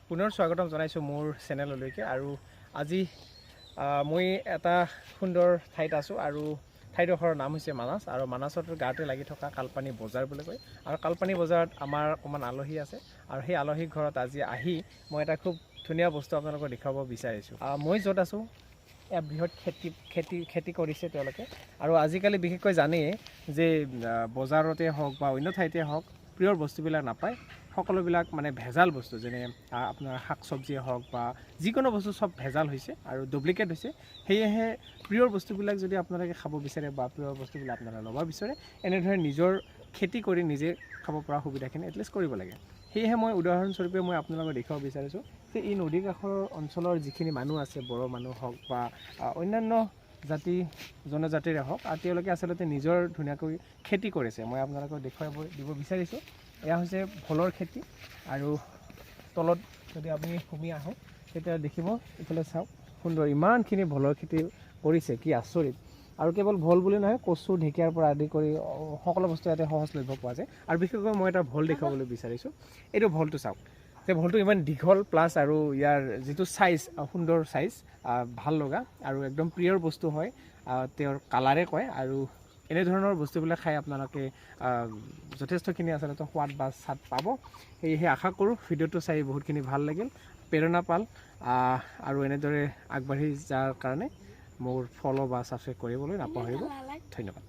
পুনৰ স্বাগতম জনাইছোঁ মোৰ চেনেললৈকে। আৰু আজি মই এটা সুন্দৰ ঠাইত আছোঁ আৰু ঠাইডোখৰৰ নাম হৈছে মানাছ। আৰু মানাছৰ গাতে লাগি থকা কালপানী বজাৰ বুলি কয়। আৰু কালপানী বজাৰত আমাৰ অকণমান আলহী আছে আৰু সেই আলহীৰ ঘৰত আজি আহি মই এটা খুব ধুনীয়া বস্তু আপোনালোকক দেখুৱাব বিচাৰিছোঁ। মই য'ত আছোঁ বৃহৎ খেতি কৰিছে তেওঁলোকে। আৰু আজিকালি বিশেষকৈ জানেই যে বজাৰতে হওক বা অন্য ঠাইতে হওক পিয়ৰ বস্তুবিলাক নাপায়। সকলোবিলাক মানে ভেজাল বস্তু, যেনে আপোনাৰ শাক চব্জিয়ে হওক বা যিকোনো বস্তু চব ভেজাল হৈছে আৰু ডুপ্লিকেট হৈছে। সেয়েহে পিয়ৰ বস্তুবিলাক যদি আপোনালোকে খাব বিচাৰে বা পিয়ৰ বস্তুবিলাক আপোনালোকে ল'ব বিচাৰে, এনেদৰে নিজৰ খেতি কৰি নিজে খাব পৰা সুবিধাখিনি এটলিষ্ট কৰিব লাগে। সেয়েহে মই উদাহৰণস্বৰূপে মই আপোনালোকক দেখুৱাব বিচাৰিছোঁ যে এই নদী কাষৰ অঞ্চলৰ যিখিনি মানুহ আছে, বড়ো মানুহ হওক বা অন্যান্য জাতি জনজাতিৰে হওক, আৰু তেওঁলোকে আচলতে নিজৰ ধুনীয়াকৈ খেতি কৰিছে। মই আপোনালোকক দিব বিচাৰিছোঁ। এয়া হৈছে ভোলৰ খেতি। আৰু তলত যদি আপুনি সুমি আহোঁ তেতিয়া দেখিব, এইফালে চাওক সুন্দৰ ইমানখিনি ভোলৰ খেতি কৰিছে, কি আচৰিত। আৰু কেৱল ভোল বুলি নহয়, কচু ঢেকীয়াৰ পৰা আদি কৰি সকলো বস্তু ইয়াতে সহজলভ্য পোৱা যায়। আৰু বিশেষকৈ মই এটা ভোল দেখুৱাবলৈ বিচাৰিছোঁ। এইটো ভোলটো চাওক, যে ভোলটো ইমান দীঘল, প্লাছ আৰু ইয়াৰ যিটো চাইজ, সুন্দৰ চাইজ, ভাল লগা আৰু একদম প্ৰিয়ৰ বস্তু হয়, তেওঁৰ কালাৰে কয়। আৰু এনেধৰণৰ বস্তুবিলাক খাই আপোনালোকে যথেষ্টখিনি আচলতে সোৱাদ বা স্বাদ পাব। সেয়েহে আশা কৰোঁ ভিডিঅ'টো চাই বহুতখিনি ভাল লাগিল, প্ৰেৰণা পাল। আৰু এনেদৰে আগবাঢ়ি যোৱাৰ কাৰণে মোৰ ফ'ল' বা ছাবস্ক্ৰাইব কৰিবলৈ নাপাহৰিব। ধন্যবাদ।